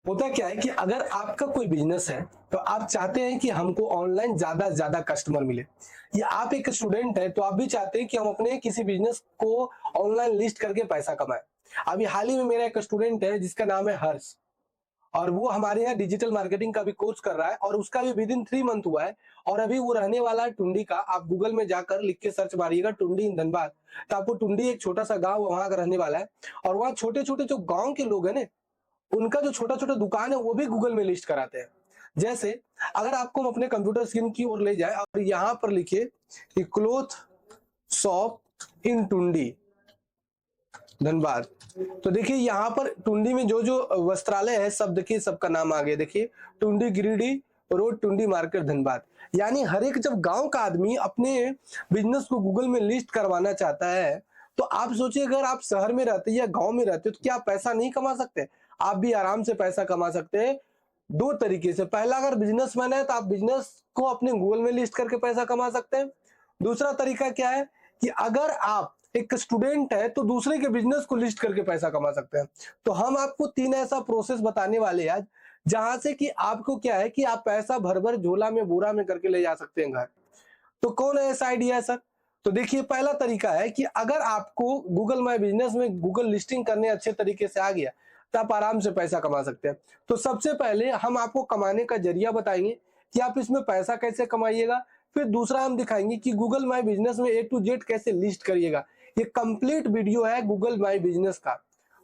होता क्या है कि अगर आपका कोई बिजनेस है तो आप चाहते हैं कि हमको ऑनलाइन ज्यादा से ज्यादा कस्टमर मिले, या आप एक स्टूडेंट है तो आप भी चाहते हैं कि हम अपने किसी बिजनेस को ऑनलाइन लिस्ट करके पैसा कमाएं। अभी हाल ही में मेरा एक स्टूडेंट है जिसका नाम है हर्ष, और वो हमारे यहाँ डिजिटल मार्केटिंग का भी कोर्स कर रहा है और उसका भी विद इन 3 मंथ हुआ है। और अभी वो रहने वाला है टुंडी का। आप गूगल में जाकर लिख के सर्च मारिएगा टुंडी इन धनबाद, तो आपको टुंडी एक छोटा सा गाँव वहां का रहने वाला है। और वहाँ छोटे छोटे जो गाँव के लोग हैं ना, उनका जो छोटा छोटा दुकान है वो भी गूगल में लिस्ट कराते हैं। जैसे अगर आपको हम अपने कंप्यूटर स्क्रीन की ओर ले जाए और यहाँ पर लिखे कि cloth shop in Tundi Dhanbad, तो देखिए यहाँ पर टुंडी में जो जो वस्त्रालय है सब देखिए, सबका नाम आ गया। देखिए टुंडी गिरिडीह रोड टुंडी मार्केट धनबाद। यानी हर एक जब गांव का आदमी अपने बिजनेस को गूगल में लिस्ट करवाना चाहता है, तो आप सोचिए अगर आप शहर में रहते या गांव में रहते तो क्या आप पैसा नहीं कमा सकते? आप भी आराम से पैसा कमा सकते हैं दो तरीके से। पहला, अगर बिजनेसमैन है तो आप बिजनेस को अपने गूगल में लिस्ट करके पैसा कमा सकते हैं। दूसरा तरीका क्या है कि अगर आप एक स्टूडेंट है तो दूसरे के बिजनेस को लिस्ट करके पैसा कमा सकते हैं। तो हम आपको 3 ऐसा प्रोसेस बताने वाले हैं आज, जहां से कि आपको क्या है कि आप पैसा भर भर झोला में बोरा में करके ले जा सकते हैं घर। तो कौन है ऐसा आइडिया है सर? तो देखिए पहला तरीका है कि अगर आपको गूगल माई बिजनेस में गूगल लिस्टिंग करने अच्छे तरीके से आ गया तो आप आराम से पैसा कमा सकते हैं। तो सबसे पहले हम आपको कमाने का जरिया बताएंगे कि आप इसमें पैसा कैसे कमाइएगा। फिर दूसरा हम दिखाएंगे कि गूगल माई बिजनेस में A to Z कैसे लिस्ट करिएगा। ये कंप्लीट वीडियो है गूगल माई बिजनेस का,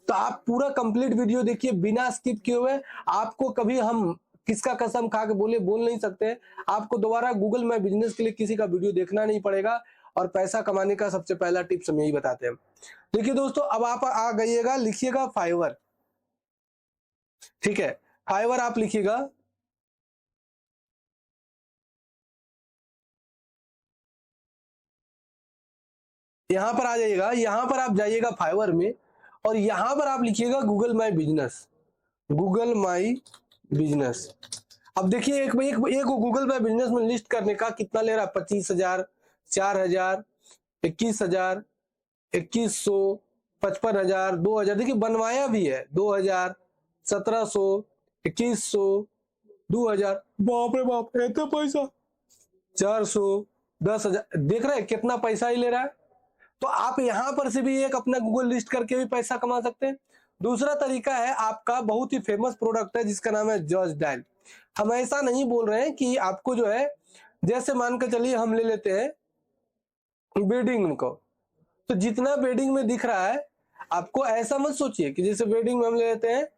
तो आप पूरा कंप्लीट वीडियो देखिए बिना स्किप किए हुए। आपको कभी हम किसका कसम खा के बोल नहीं सकते। आपको दोबारा गूगल माई बिजनेस के लिए किसी का वीडियो देखना नहीं पड़ेगा, और पैसा कमाने का सबसे पहला टिप्स हम यही बताते हैं। देखिए दोस्तों, अब आप आ गइएगा, लिखिएगा फाइवर। ठीक है, फाइवर आप लिखिएगा। यहां पर आ जाइएगा, यहां पर आप जाइएगा फाइवर में, और यहां पर आप लिखिएगा Google my business. Google my business. अब देखिए एक गूगल माई बिजनेस में लिस्ट करने का कितना ले रहा है? 25,000, 4,000, 21,000, 2100, 55,000, 2,000। देखिए बनवाया भी है 2,000, 1,700, 2,100, 2,000। बाप रे बाप, इतना पैसा! 400, 10,000। देख रहे हैं कितना पैसा ही ले रहा है। तो आप यहां पर से भी एक अपना गूगल लिस्ट करके भी पैसा कमा सकते हैं। दूसरा तरीका है, आपका बहुत ही फेमस प्रोडक्ट है जिसका नाम है जॉर्ज डायल। हम ऐसा नहीं बोल रहे हैं कि आपको जो है, जैसे मान कर चलिए हम ले लेते हैं वेडिंग को, तो जितना वेडिंग में दिख रहा है, आपको ऐसा मत सोचिए कि जैसे वेडिंग में हम ले लेते हैं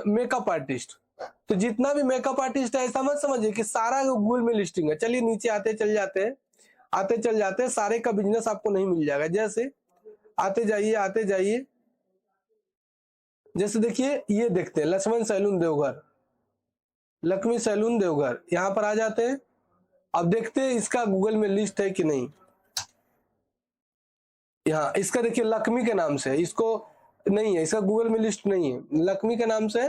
मेकअप आर्टिस्ट, तो जितना भी मेकअप आर्टिस्ट है ऐसा मत समझिए कि सारा गूगल में लिस्टिंग है। चलिए नीचे आते चल जाते हैं, आते चल जाते हैं, सारे का बिजनेस आपको नहीं मिल जाएगा। जैसे आते जाइए आते जाइए, जैसे देखिए ये देखते हैं लक्ष्मण सैलून देवघर, लक्ष्मी सैलून देवघर, यहां पर आ जाते हैं। अब देखते हैं इसका गूगल में लिस्ट है कि नहीं। यहाँ इसका देखिए लक्ष्मी के नाम से, इसको नहीं है, इसका गूगल में लिस्ट नहीं है, लक्ष्मी के नाम से,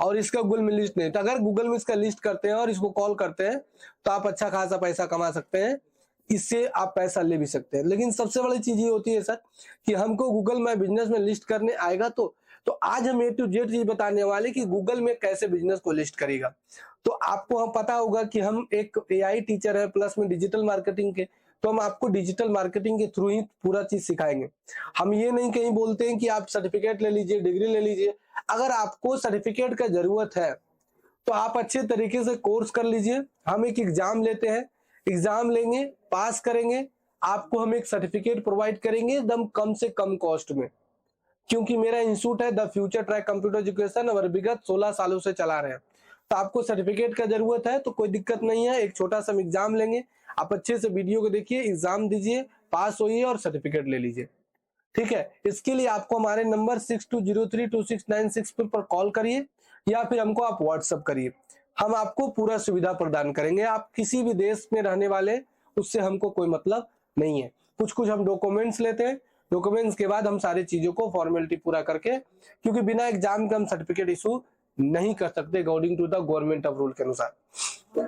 और इसका गूगल में लिस्ट नहीं। तो अगर गूगल में इसका लिस्ट करते हैं और इसको कॉल करते हैं तो आप अच्छा खासा पैसा कमा सकते हैं, इससे आप पैसा ले भी सकते हैं। लेकिन सबसे बड़ी चीज ये होती है सर कि हमको गूगल माई बिजनेस में लिस्ट करने आएगा तो आज हम A to Z चीज बताने वाले कि गूगल में कैसे बिजनेस को लिस्ट करेगा। तो आपको हम पता होगा कि हम एक AI टीचर है प्लस में डिजिटल मार्केटिंग के, तो हम आपको डिजिटल मार्केटिंग के थ्रू ही पूरा चीज सिखाएंगे। हम ये नहीं कहीं बोलते हैं कि आप सर्टिफिकेट ले लीजिए, डिग्री ले लीजिए। अगर आपको सर्टिफिकेट का जरूरत है तो आप अच्छे तरीके से कोर्स कर लीजिए। हम एक एग्जाम लेते हैं, एग्जाम लेंगे, पास करेंगे, आपको हम एक सर्टिफिकेट प्रोवाइड करेंगे एकदम कम से कम कॉस्ट में। क्योंकि मेरा इंस्टीट्यूट है the future track computer education, और विगत 16 सालों से चला रहे हैं। तो आपको सर्टिफिकेट का जरूरत है तो कोई दिक्कत नहीं है, एक छोटा सा एग्जाम लेंगे, आप अच्छे से वीडियो को देखिए, एग्जाम दीजिए, पास होइए और सर्टिफिकेट ले लीजिए। ठीक है, इसके लिए आपको हमारे नंबर 62032696 पर कॉल करिए, या फिर हमको आप व्हाट्सएप करिए। हम आपको पूरा सुविधा प्रदान करेंगे। आप किसी भी देश में रहने वाले, उससे हमको कोई मतलब नहीं है। कुछ कुछ हम डॉक्यूमेंट्स लेते हैं, डॉक्यूमेंट्स के बाद हम सारी चीजों को फॉर्मेलिटी पूरा करके, क्योंकि बिना एग्जाम के हम सर्टिफिकेट इशू नहीं कर सकते according to the government of rule के अनुसार।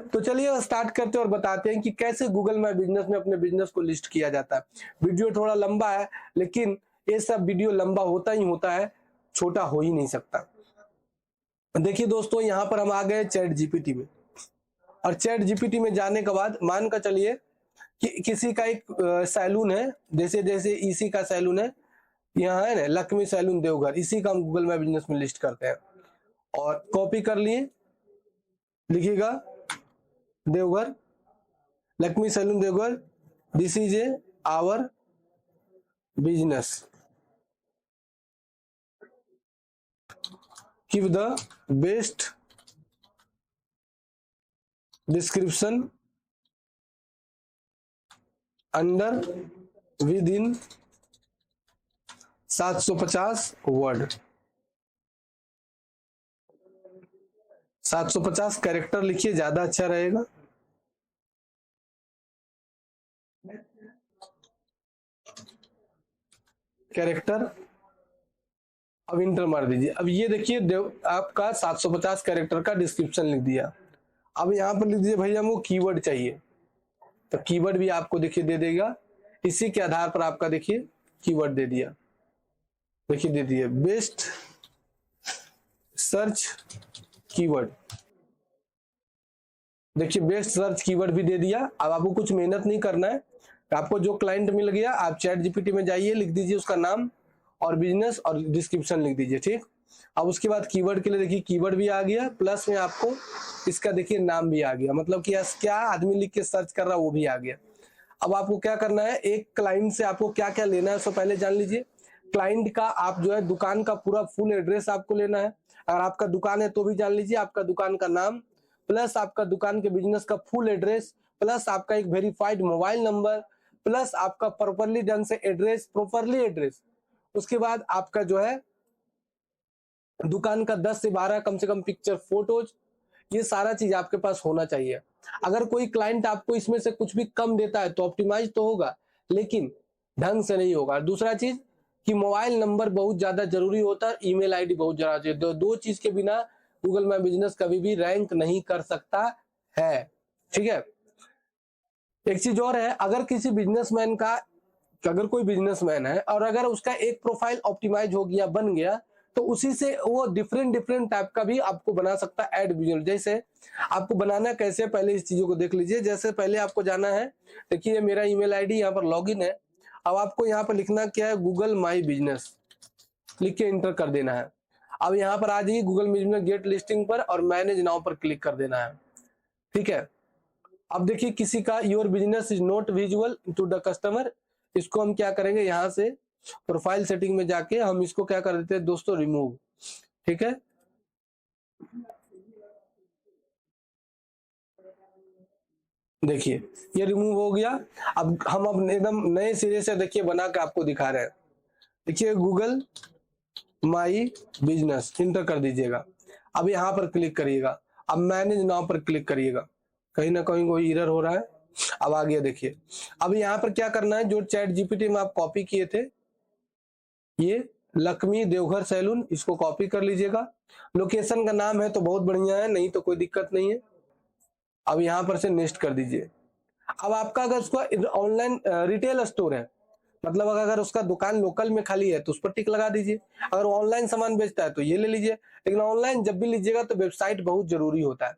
तो चलिए स्टार्ट करते हैं और बताते हैं कि कैसे गूगल माई बिजनेस में अपने बिजनेस को लिस्ट किया जाता है। वीडियो थोड़ा लंबा है, लेकिन ये सब वीडियो लंबा होता ही होता है, छोटा हो ही नहीं सकता। देखिए दोस्तों, यहाँ पर हम आ गए चैट जीपीटी में, और चैट जीपीटी में जाने के बाद मान कर चलिए कि किसी का एक सैलून है, जैसे जैसे इसी का सैलून है, यहाँ है ना लक्ष्मी सैलून देवघर, इसी का हम गूगल माई बिजनेस में लिस्ट करते हैं, और कॉपी कर लिए, लिखिएगा Deoghar, Lakshmi salon Deoghar, this is a our business, give the best description under with in 750 word, 750 character लिखिए, ज्यादा अच्छा रहेगा। कैरेक्टर, अब इंटर मार दीजिए। अब ये देखिए आपका 750 कैरेक्टर का डिस्क्रिप्शन लिख दिया। अब यहाँ पर लिख दीजिए भैया हमको कीवर्ड चाहिए, तो कीवर्ड भी आपको देखिए दे देगा, इसी के आधार पर आपका देखिए कीवर्ड दे दिया, देखिए दे दिया बेस्ट सर्च कीवर्ड, देखिए बेस्ट सर्च कीवर्ड भी दे दिया। अब आपको कुछ मेहनत नहीं करना है, आपको जो क्लाइंट मिल गया आप चैट जीपीटी में जाइए, लिख दीजिए उसका नाम और बिजनेस और डिस्क्रिप्शन लिख दीजिए, ठीक। अब उसके बाद कीवर्ड के लिए देखिए कीवर्ड भी आ गया, प्लस में आपको इसका देखिए नाम भी आ गया, मतलब कि क्या आदमी लिख के सर्च कर रहा है वो भी आ गया। अब आपको क्या करना है, एक क्लाइंट से आपको क्या क्या लेना है उसको पहले जान लीजिए। क्लाइंट का आप जो है दुकान का पूरा फुल एड्रेस आपको लेना है, अगर आपका दुकान है तो भी जान लीजिए आपका दुकान का नाम, प्लस आपका दुकान के बिजनेस का फुल एड्रेस, प्लस आपका एक वेरीफाइड मोबाइल नंबर, प्लस आपका प्रॉपरली ढंग से एड्रेस, प्रॉपरली एड्रेस। उसके बाद आपका जो है दुकान का 10 से 12 कम से कम पिक्चर, फोटोज, ये सारा चीज आपके पास होना चाहिए। अगर कोई क्लाइंट आपको इसमें से कुछ भी कम देता है तो ऑप्टिमाइज तो होगा, लेकिन ढंग से नहीं होगा। दूसरा चीज कि मोबाइल नंबर बहुत ज्यादा जरूरी होता है, ईमेल आईडी बहुत ज्यादा चाहिए। दो चीज के बिना गूगल माई बिजनेस कभी भी रैंक नहीं कर सकता है, ठीक है। एक चीज और है, अगर किसी बिजनेसमैन का, अगर कोई बिजनेसमैन है और अगर उसका एक प्रोफाइल ऑप्टिमाइज हो गया, बन गया, तो उसी से वो डिफरेंट डिफरेंट टाइप का भी आपको बना सकता है एड बिजनेस। जैसे आपको बनाना कैसे, पहले इस चीजों को देख लीजिए। जैसे पहले आपको जाना है, देखिए मेरा ईमेल आईडी यहाँ पर लॉगिन है। अब आपको यहाँ पर लिखना क्या है, गूगल माई बिजनेस लिख के इंटर कर देना है। अब यहाँ पर आ जाइए गूगल बिजनेस गेट लिस्टिंग पर और मैनेज नाउ पर क्लिक कर देना है, ठीक है। अब देखिए किसी का your business is not visual to the customer, इसको हम क्या करेंगे, यहाँ से प्रोफाइल सेटिंग में जाके हम इसको क्या कर देते हैं दोस्तों, रिमूव, ठीक है। देखिए ये रिमूव हो गया। अब हम अब एकदम नए सिरे से देखिए बना के आपको दिखा रहे हैं। देखिए गूगल माई बिजनेस इंटर कर दीजिएगा। अब यहाँ पर क्लिक करिएगा, अब मैनेज नाउ पर क्लिक करिएगा, कहीं ना कहीं कोई एरर हो रहा है। अब आ गया देखिए। अब यहाँ पर क्या करना है, जो चैट जीपीटी में आप कॉपी किए थे, ये लक्ष्मी देवघर सैलून, इसको कॉपी कर लीजिएगा। लोकेशन का नाम है तो बहुत बढ़िया है, नहीं तो कोई दिक्कत नहीं है। अब यहाँ पर से नेक्स्ट कर दीजिए। अब आपका अगर उसका ऑनलाइन रिटेल स्टोर है, मतलब अगर उसका दुकान लोकल में खाली है तो उस पर टिक लगा दीजिए। अगर ऑनलाइन सामान बेचता है तो ये ले लीजिए, लेकिन ऑनलाइन जब भी लीजिएगा तो वेबसाइट बहुत जरूरी होता है।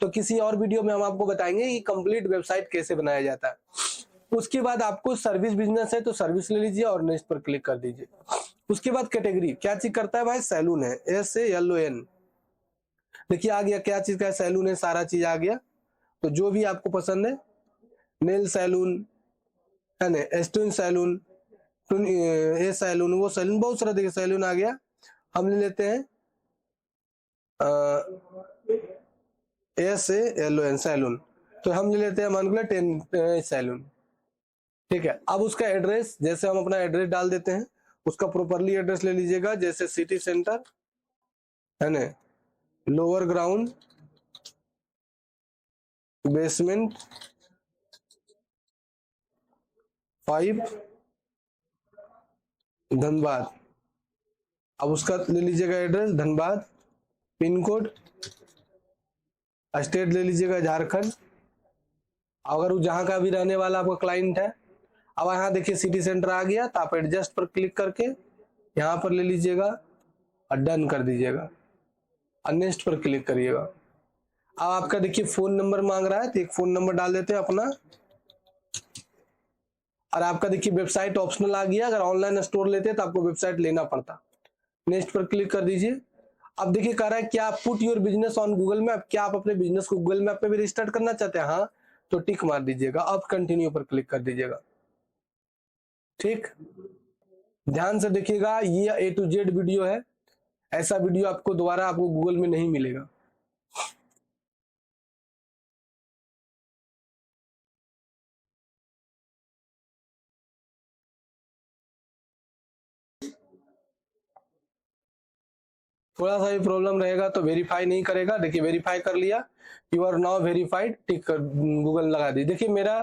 तो किसी और वीडियो में हम आपको बताएंगे कि कंप्लीट वेबसाइट कैसे बनाया जाता है। उसके बाद आपको सर्विस बिजनेस है तो सर्विस ले लीजिए और नेक्स्ट पर क्लिक कर दीजिए। उसके बाद कैटेगरी क्या चीज करता है भाई, सैलून है, SALON। देखिए आ गया क्या चीज का सैलून है, सारा चीज आ गया। तो जो भी आपको पसंद है, नेल सैलून है ना, एस्टोन सैलून, ये सैलून, वो सैलून, बहुत सारा देखिए सैलून आ गया। हम ले लेते हैं SALON सैलून, तो हम ले लेते हैं मान लो 10 सैलून, ठीक है। अब उसका एड्रेस, जैसे हम अपना एड्रेस डाल देते हैं, उसका प्रॉपरली एड्रेस ले लीजिएगा, जैसे सिटी सेंटर है ना, लोअर ग्राउंड, बेसमेंट 5, धनबाद। अब उसका ले लीजिएगा address Dhanbad, pin code, state ले लीजिएगा झारखंड, अगर जहां का भी रहने वाला आपका क्लाइंट है। अब यहाँ देखिए सिटी सेंटर आ गया, तो आप एडजस्ट पर क्लिक करके यहाँ पर ले लीजिएगा और डन कर दीजिएगा। और नेक्स्ट पर क्लिक करिएगा। अब आपका देखिए फोन नंबर मांग रहा है, तो एक फोन नंबर डाल देते हैं अपना। और आपका देखिए वेबसाइट ऑप्शनल आ गया, अगर ऑनलाइन स्टोर लेते हैं तो आपको वेबसाइट लेना पड़ता। नेक्स्ट पर क्लिक कर दीजिए। अब देखिए कह रहा है क्या put your business on Google map, क्या आप अपने बिजनेस को गूगल मैप पे भी रजिस्टर करना चाहते हैं? हाँ, तो टिक मार दीजिएगा। अब कंटिन्यू पर क्लिक कर दीजिएगा। ठीक, ध्यान से देखिएगा, ये A to Z वीडियो है, ऐसा वीडियो आपको दोबारा आपको गूगल में नहीं मिलेगा। थोड़ा सा भी प्रॉब्लम रहेगा तो वेरीफाई नहीं करेगा। देखिए वेरीफाई कर लिया, यू आर नाउ वेरीफाइड, टिक कर गूगल लगा दी। देखिए मेरा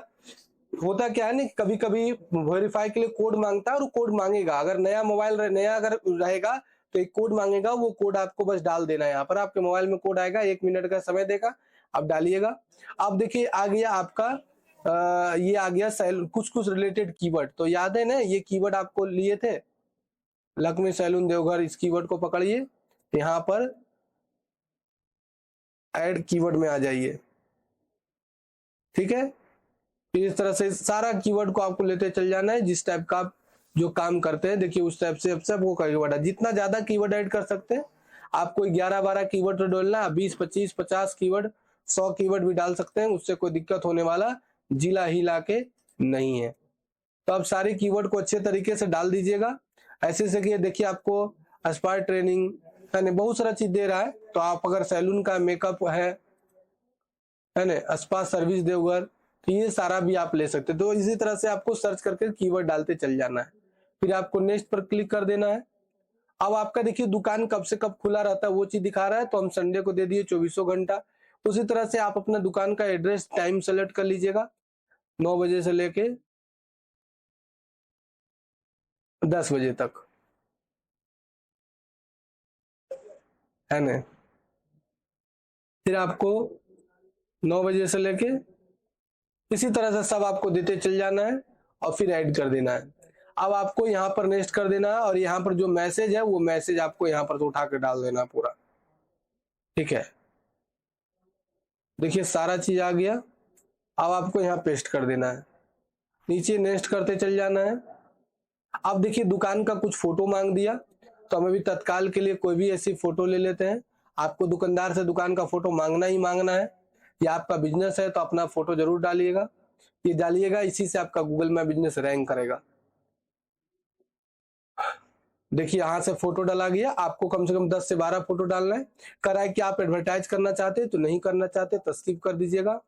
होता क्या है ना, कभी कभी वेरीफाई के लिए कोड मांगता है, और कोड मांगेगा, अगर नया मोबाइल नया अगर रहेगा तो एक कोड मांगेगा, वो कोड आपको बस डाल देना है। यहाँ पर आपके मोबाइल में कोड आएगा, 1 मिनट का समय देगा, आप डालिएगा। अब देखिए आ गया आपका ये आ गया कुछ कुछ रिलेटेड कीवर्ड। तो याद है ना, ये कीवर्ड आपको लिए थे, लक्ष्मी सैलून देवघर, इस कीवर्ड को पकड़िए, यहाँ पर ऐड कीवर्ड में आ जाइए। ठीक है, फिर इस तरह से सारा कीवर्ड को आपको लेते चल जाना है, जिस टाइप का आप जो काम करते हैं, देखिए उस टाइप से अब सब वो कीवर्ड है। जितना ज्यादा कीवर्ड ऐड कर सकते हैं, आपको 11-12 कीवर्ड डालना, 20-25-50 कीवर्ड, 100 कीवर्ड भी डाल सकते हैं, उससे कोई दिक्कत होने वाला जिला हिला के नहीं है। तो आप सारे कीवर्ड को अच्छे तरीके से डाल दीजिएगा। ऐसे से कि देखिए आपको एस्पायर ट्रेनिंग यानी बहुत सारा चीज दे रहा है। तो आप अगर सैलून का मेकअप है ना, स्पा सर्विस देवघर, तो ये सारा भी आप ले सकते हैं। तो इसी तरह से आपको सर्च करके कीवर्ड डालते चल जाना है, फिर आपको नेक्स्ट पर क्लिक कर देना है। अब आपका देखिए दुकान कब से कब खुला रहता है वो चीज दिखा रहा है, तो हम संडे को दे दिए 24 घंटा। उसी तरह से आप अपना दुकान का एड्रेस टाइम सेलेक्ट कर लीजिएगा, 9 बजे से लेके 10 बजे तक, है ना। फिर आपको 9 बजे से लेके इसी तरह से सब आपको देते चल जाना है, और फिर ऐड कर देना है। अब आपको यहाँ पर नेक्स्ट कर देना है, और यहाँ पर जो मैसेज है वो मैसेज आपको यहाँ पर उठा के डाल देना पूरा। ठीक है, देखिए सारा चीज आ गया। अब आपको यहाँ पेस्ट कर देना है, नीचे नेक्स्ट करते चल जाना है। अब देखिए दुकान का कुछ फोटो मांग दिया, तो हम अभी तत्काल के लिए कोई भी ऐसी फोटो ले लेते हैं। आपको दुकानदार से दुकान का फोटो मांगना ही मांगना है, या आपका बिजनेस है तो अपना फोटो जरूर डालिएगा, ये डालिएगा, इसी से आपका गूगल में बिजनेस रैंक करेगा। देखिए यहाँ से फोटो डाला गया, आपको कम से कम 10 से 12 फोटो डालना है। करा है कि आप एडवर्टाइज करना चाहते हैं, तो नहीं करना चाहते तो स्किप कर दीजिएगा।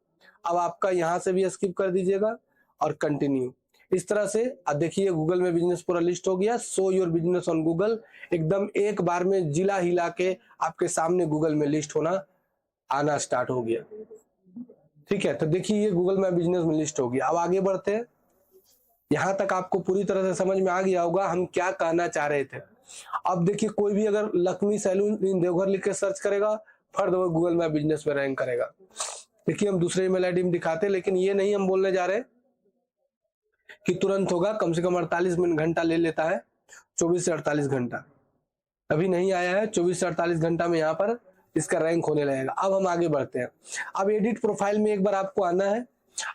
अब आपका यहाँ से भी स्किप कर दीजिएगा, और कंटिन्यू। इस तरह से अब देखिए गूगल में बिजनेस पूरा लिस्ट हो गया। Show your business on Google, एकदम एक बार में जिला हिला के आपके सामने गूगल में लिस्ट होना आना स्टार्ट हो गया। ठीक है, तो देखिए ये गूगल में बिजनेस में लिस्ट हो गया। अब आगे बढ़ते हैं, यहां तक आपको पूरी तरह से समझ में आ गया होगा हम क्या कहना चाह रहे थे। अब देखिए कोई भी अगर लक्ष्मी सैलून इन देवघर लिख के सर्च करेगा, फर्द वो गूगल में बिजनेस में रैंक करेगा। देखिए हम दूसरे ईमेल आईडी में दिखाते, लेकिन ये नहीं हम बोलने जा रहे कि तुरंत होगा, कम से कम 48 मिनट घंटा ले लेता है, 24 से 48 घंटा। अभी नहीं आया है, 24 से 48 घंटा में यहाँ पर इसका रैंक होने लगेगा। अब हम आगे बढ़ते हैं। अब एडिट प्रोफाइल में एक बार आपको आना है।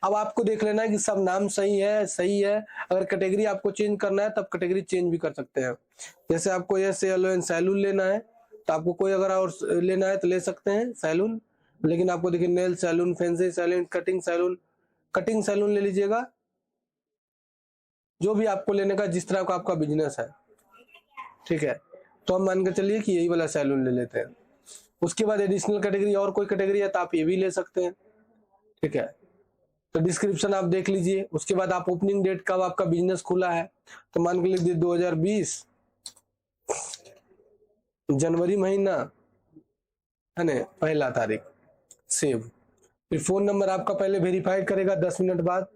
अब आपको देख लेना है कि सब नाम सही है, सही है। अगर कैटेगरी आपको चेंज करना है तब कैटेगरी चेंज भी कर सकते हैं। जैसे आपको ये सैलून लेना है, तो आपको कोई अगर और लेना है तो ले सकते हैं सैलून, लेकिन आपको देखिए nail salon, fancy salon, cutting salon ले लीजिएगा, जो भी आपको लेने का, जिस तरह का आपका बिजनेस है। ठीक है, तो हम मान के चलिए कि यही वाला सैलून ले लेते हैं। उसके बाद एडिशनल कैटेगरी और कोई कैटेगरी है तो आप ये भी ले सकते हैं। ठीक है, तो डिस्क्रिप्शन आप देख लीजिए। उसके बाद आप ओपनिंग डेट कब आपका बिजनेस खुला है, तो मान के लिख 2020 जनवरी महीना, है ना, 1 तारीख, सेव। फिर फोन नंबर आपका पहले वेरीफाई करेगा 10 मिनट बाद,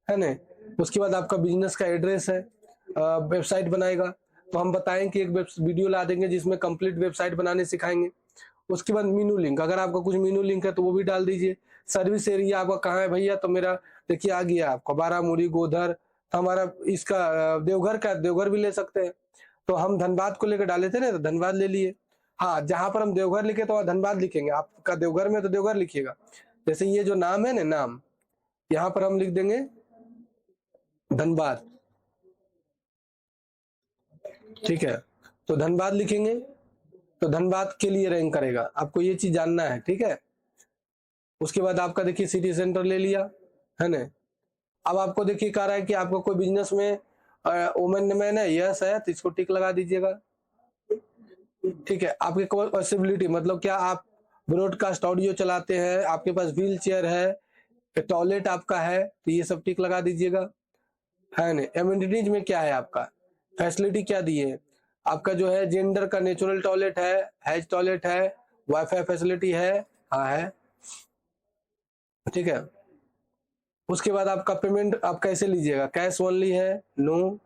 है ना। उसके बाद आपका बिजनेस का एड्रेस है, वेबसाइट बनाएगा। तो हम बताएं कि एक वीडियो ला देंगे जिसमें कंप्लीट वेबसाइट बनाने सिखाएंगे। उसके बाद मीनू लिंक, अगर आपका कुछ मीनू लिंक है तो वो भी डाल दीजिए। सर्विस एरिया आपका कहाँ है भैया, तो मेरा देखिए आ गया आपका बारामुरी गोधर, तो हमारा इसका देवघर का, देवघर भी ले सकते हैं। तो हम धनबाद को लेकर डाले थे ना, तो धनबाद ले लिए। हाँ, जहां पर हम देवघर लिखे तो वहां धनबाद लिखेंगे, आपका देवघर में तो देवघर लिखिएगा। जैसे ये जो नाम है ना, नाम, यहाँ पर हम लिख देंगे धनबाद, ठीक है। तो धनबाद लिखेंगे तो धनबाद के लिए रैंक करेगा, आपको ये चीज जानना है, ठीक है। उसके बाद आपका देखिए सिटी सेंटर ले लिया, है ना। अब आपको देखिए कह रहा है कि आपको कोई बिजनेस में वुमेन मैन है, यस है, तो इसको टिक लगा दीजिएगा, ठीक है। आपकी पॉसिबिलिटी मतलब क्या आप ब्रॉडकास्ट ऑडियो चलाते हैं, आपके पास व्हील चेयर है, टॉयलेट आपका है, तो ये सब टिक लगा दीजिएगा, है ना। एमिनिटीज में क्या है आपका, फैसिलिटी क्या दी है आपका, जो है जेंडर का नेचुरल टॉयलेट है, हैज टॉयलेट है, वाईफाई फैसिलिटी है, हाँ है, ठीक है। उसके बाद आपका पेमेंट आप कैसे लीजिएगा, कैश ओनली है, नो,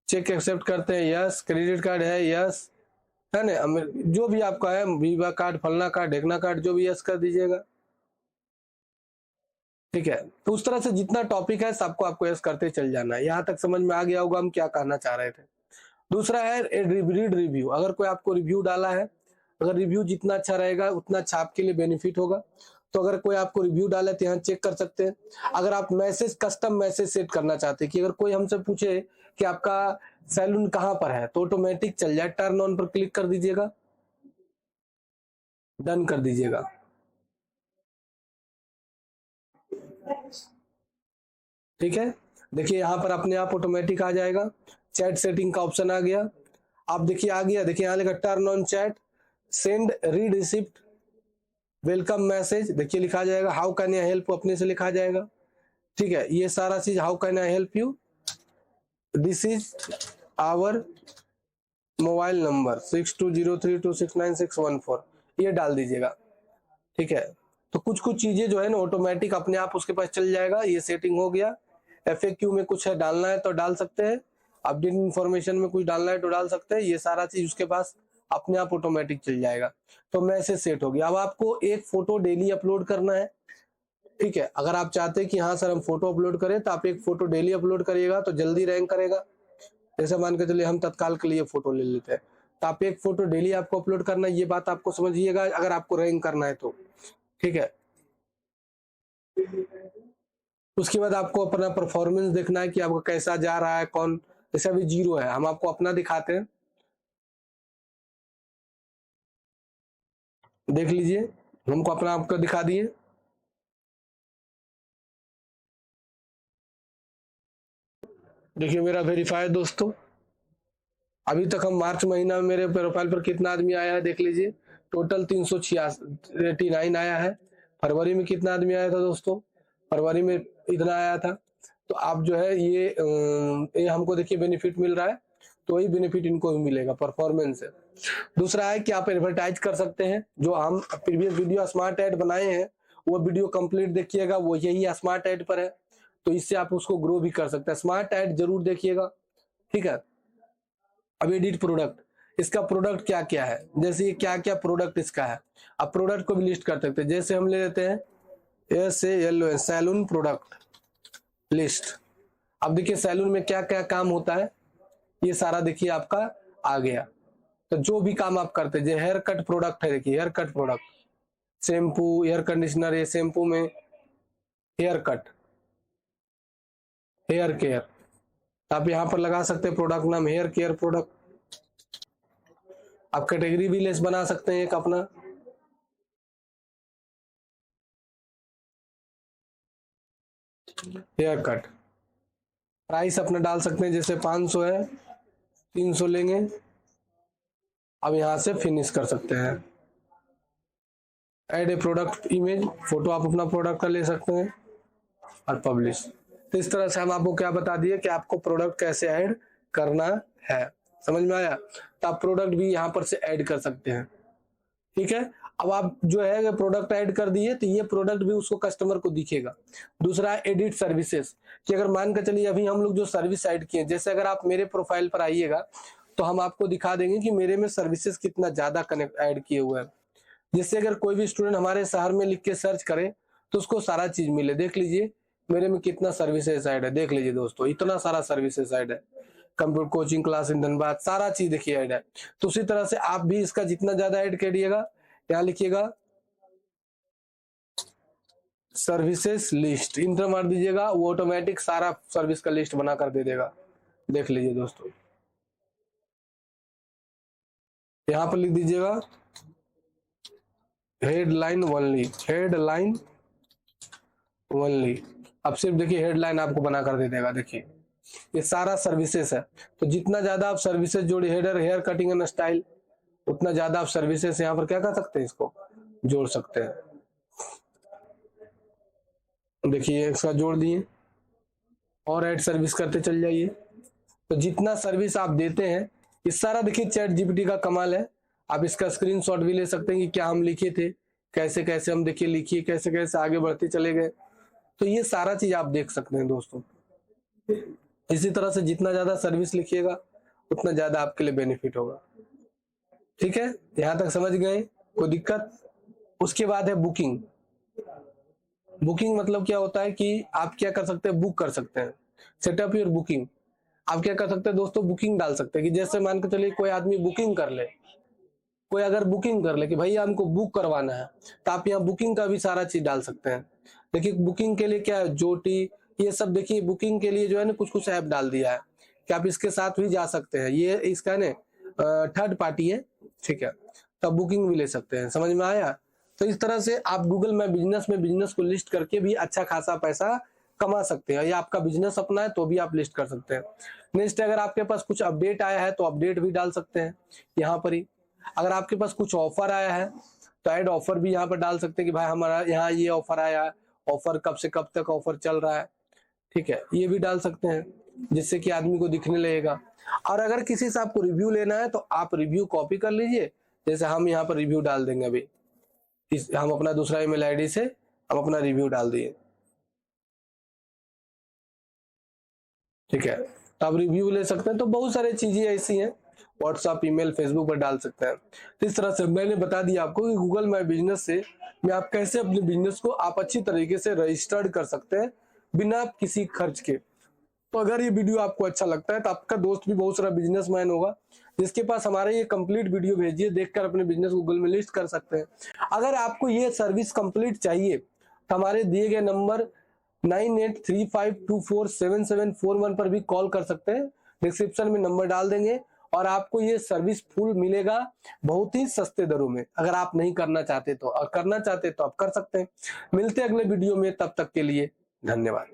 चेक एक्सेप्ट करते हैं, यस, क्रेडिट कार्ड है, यस, है ना। जो भी आपका है, वीवा कार्ड, फलना कार्ड, ढेकना कार्ड, जो भी यस कर दीजिएगा, ठीक है। तो उस तरह से जितना टॉपिक है सबको आपको यस करते चल जाना है। यहाँ तक समझ में आ गया होगा हम क्या कहना चाह रहे थे। दूसरा है रीड रिव्यू। अगर कोई आपको रिव्यू डाला है, अगर रिव्यू जितना अच्छा रहेगा उतना अच्छा आपके लिए बेनिफिट होगा। तो अगर कोई आपको रिव्यू डाले तो यहाँ चेक कर सकते हैं। अगर आप मैसेज, कस्टम मैसेज सेट करना चाहते हैं कि अगर कोई हमसे पूछे कि आपका सैलून कहाँ पर है, तो ऑटोमेटिक चल जाए, टर्न ऑन पर क्लिक कर दीजिएगा, डन कर दीजिएगा, ठीक है। देखिए यहाँ पर अपने आप ऑटोमेटिक आ जाएगा, चैट सेटिंग का ऑप्शन आ गया। आप देखिए आ गया, देखिए यहाँ लिखा turn on chat, send read receipt, welcome message, देखिए लिखा जाएगा, हाउ कैन आई हेल्प, अपने से लिखा जाएगा, ठीक है। ये सारा चीज, how can I help you, this is our mobile number 6203269614, ये डाल दीजिएगा, ठीक है। तो कुछ कुछ चीजें जो है ना ऑटोमेटिक अपने आप उसके पास चल जाएगा, ये सेटिंग हो गया। FAQ में कुछ है डालना है तो डाल सकते हैं, अपडेट इन्फॉर्मेशन में कुछ डालना है तो डाल सकते हैं, ये सारा चीज उसके पास अपने आप ऑटोमेटिक चल जाएगा। तो मैसेज सेट हो गया। अब आपको एक फोटो डेली अपलोड करना है, ठीक है। अगर आप चाहते हैं कि हाँ सर हम फोटो अपलोड करें, तो आप एक फोटो डेली अपलोड करिएगा तो जल्दी रैंक करेगा। जैसे मान के चलिए हम तत्काल के लिए फोटो ले लेते हैं, तो आप एक फोटो डेली आपको अपलोड करना है, ये बात आपको समझिएगा अगर आपको रैंक करना है तो, ठीक है। उसके बाद आपको अपना परफॉर्मेंस देखना है कि आपका कैसा जा रहा है, कौन, जैसे अभी 0 है, हम आपको अपना दिखाते हैं, देख लीजिए, हमको अपना आपको दिखा दिए, देखिए मेरा वेरीफाई दोस्तों। अभी तक हम मार्च महीना में मेरे प्रोफाइल पर कितना आदमी आया है देख लीजिए, टोटल 389 आया है। फरवरी में कितना आदमी आया था दोस्तों, फरवरी में इतना आया था। तो आप जो है ये हमको देखिए बेनिफिट मिल रहा है, तो वही बेनिफिट इनको भी मिलेगा परफॉर्मेंस से। दूसरा है कि आप एडवर्टाइज कर सकते हैं, जो हम प्रीवियस वीडियो स्मार्ट ऐड बनाए हैं वो वीडियो कंप्लीट देखिएगा, वो यही स्मार्ट ऐड पर है, तो इससे आप उसको ग्रो भी कर सकते हैं। स्मार्ट ऐड जरूर देखिएगा, ठीक है। अब एडिट प्रोडक्ट, इसका प्रोडक्ट क्या क्या है, जैसे ये क्या क्या प्रोडक्ट इसका है, अब प्रोडक्ट को भी लिस्ट कर सकते हैं। जैसे हम ले लेते हैं SALON, सैलून प्रोडक्ट लिस्ट। अब देखिए सैलून में क्या क्या काम होता है, ये सारा देखिए आपका आ गया। तो जो भी काम आप करते हैं, हेयर कट प्रोडक्ट है, देखिए hair cut product, shampoo, air conditioner, ये शैम्पू में हेयर कट, हेयर केयर, आप यहाँ पर लगा सकते हैं प्रोडक्ट नाम हेयर केयर प्रोडक्ट। आप कैटेगरी भी लेस बना सकते हैं एक अपना, हेयर कट, प्राइस अपना डाल सकते हैं, जैसे 500 है, 300 लेंगे। अब यहां से फिनिश कर सकते हैं, add a product image, photo आप अपना प्रोडक्ट का ले सकते हैं और पब्लिश। तो इस तरह से हम आपको क्या बता दिए कि आपको प्रोडक्ट कैसे ऐड करना है, समझ में आया। तो आप प्रोडक्ट भी यहाँ पर से ऐड कर सकते हैं, ठीक है। अब आप जो है प्रोडक्ट ऐड कर दिए तो ये प्रोडक्ट भी उसको कस्टमर को दिखेगा। दूसरा है एडिट सर्विसेज, कि अगर मान कर चलिए अभी हम लोग जो सर्विस ऐड किए, जैसे अगर आप मेरे प्रोफाइल पर आइएगा तो हम आपको दिखा देंगे कि मेरे में सर्विसेज कितना ज्यादा कनेक्ट ऐड किए हुए हैं, जिससे अगर कोई भी स्टूडेंट हमारे शहर में लिख के सर्च करे तो उसको सारा चीज मिले। देख लीजिए मेरे में कितना सर्विसेज ऐड है, देख लीजिए दोस्तों, इतना सारा सर्विसेज ऐड है। Computer coaching class in Dhanbad, सारा चीज देखिए ऐड है। तो उसी तरह से आप भी इसका जितना ज्यादा ऐड करिएगा, यहाँ लिखिएगा सर्विसेज लिस्ट, इंटर मार दीजिएगा, वो ऑटोमेटिक सारा सर्विस का लिस्ट बना कर दे देगा। देख लीजिए दोस्तों, यहाँ पर लिख दीजिएगा हेडलाइन ओनली, हेडलाइन ओनली। अब सिर्फ देखिए हेडलाइन आपको बना कर दे देगा। देखिए ये सारा सर्विसेज है, तो जितना ज्यादा आप सर्विसेज जोड़े, header, hair cutting and style, उतना ज्यादा आप सर्विसेज यहाँ पर क्या कर सकते हैं, इसको जोड़ सकते हैं। देखिए इसका जोड़ दिए और ऐड सर्विस करते चल जाइए। तो जितना सर्विस आप देते हैं, ये सारा देखिए चैट जीपीटी का कमाल है। आप इसका स्क्रीनशॉट भी ले सकते हैं कि क्या हम लिखे थे, कैसे कैसे हम देखिए लिखिए, कैसे कैसे आगे बढ़ते चले गए। तो ये सारा चीज आप देख सकते हैं दोस्तों। इसी तरह से जितना ज्यादा सर्विस लिखिएगा उतना ज्यादा आपके लिए बेनिफिट होगा। ठीक है, यहां तक समझ गए, कोई दिक्कत? उसके बाद है बुकिंग। बुकिंग मतलब क्या होता है कि आप क्या कर सकते हैं, बुक कर सकते हैं, सेटअप योर बुकिंग। आप क्या कर सकते हैं दोस्तों, बुकिंग डाल सकते हैं कि जैसे मान के चलिए कोई आदमी बुकिंग कर ले, कोई अगर बुकिंग कर ले कि भैया हमको बुक करवाना है, तो आप यहाँ बुकिंग का भी सारा चीज डाल सकते हैं। देखिए बुकिंग के लिए क्या है, जोटी, ये सब देखिए बुकिंग के लिए जो है ना कुछ कुछ ऐप डाल दिया है कि आप इसके साथ भी जा सकते हैं। ये इसका ना थर्ड पार्टी है, ठीक है, तब बुकिंग भी ले सकते हैं। समझ में आया? तो इस तरह से आप गूगल में बिजनेस को लिस्ट करके भी अच्छा खासा पैसा कमा सकते हैं, या आपका बिजनेस अपना है तो भी आप लिस्ट कर सकते हैं। नेक्स्ट, अगर आपके पास कुछ अपडेट आया है तो अपडेट भी डाल सकते हैं यहाँ पर ही। अगर आपके पास कुछ ऑफर आया है तो ऐड ऑफर भी यहाँ पर डाल सकते हैं कि भाई हमारा यहाँ ये ऑफर आया है, ऑफर कब से कब तक ऑफर चल रहा है, ठीक है, ये भी डाल सकते हैं जिससे कि आदमी को दिखने लगेगा। और अगर किसी से आपको रिव्यू लेना है तो आप रिव्यू कॉपी कर लीजिए, जैसे हम यहाँ पर रिव्यू डाल देंगे। अभी हम अपना दूसरा ईमेल आईडी से हम अपना रिव्यू डाल दिए, ठीक है, तो आप रिव्यू ले सकते हैं। तो बहुत सारी चीजें ऐसी हैं, व्हाट्सएप, ईमेल, फेसबुक पर डाल सकते हैं। तो इस तरह से मैंने बता दिया आपको कि गूगल माई बिजनेस से मैं आप कैसे अपने बिजनेस को आप अच्छी तरीके से रजिस्टर्ड कर सकते हैं बिना किसी खर्च के। तो अगर ये वीडियो आपको अच्छा लगता है तो आपका दोस्त भी बहुत सारा बिजनेसमैन होगा जिसके पास हमारे ये कंप्लीट वीडियो भेजिए, देखकर अपने बिजनेस गूगल में लिस्ट कर सकते हैं। अगर आपको ये सर्विस कंप्लीट चाहिए तो हमारे दिए गए नंबर 9835247741 पर भी कॉल कर सकते हैं, डिस्क्रिप्शन में नंबर डाल देंगे और आपको ये सर्विस फुल मिलेगा बहुत ही सस्ते दरों में। अगर आप नहीं करना चाहते तो, और करना चाहते तो आप कर सकते हैं। मिलते हैं अगले वीडियो में, तब तक के लिए धन्यवाद।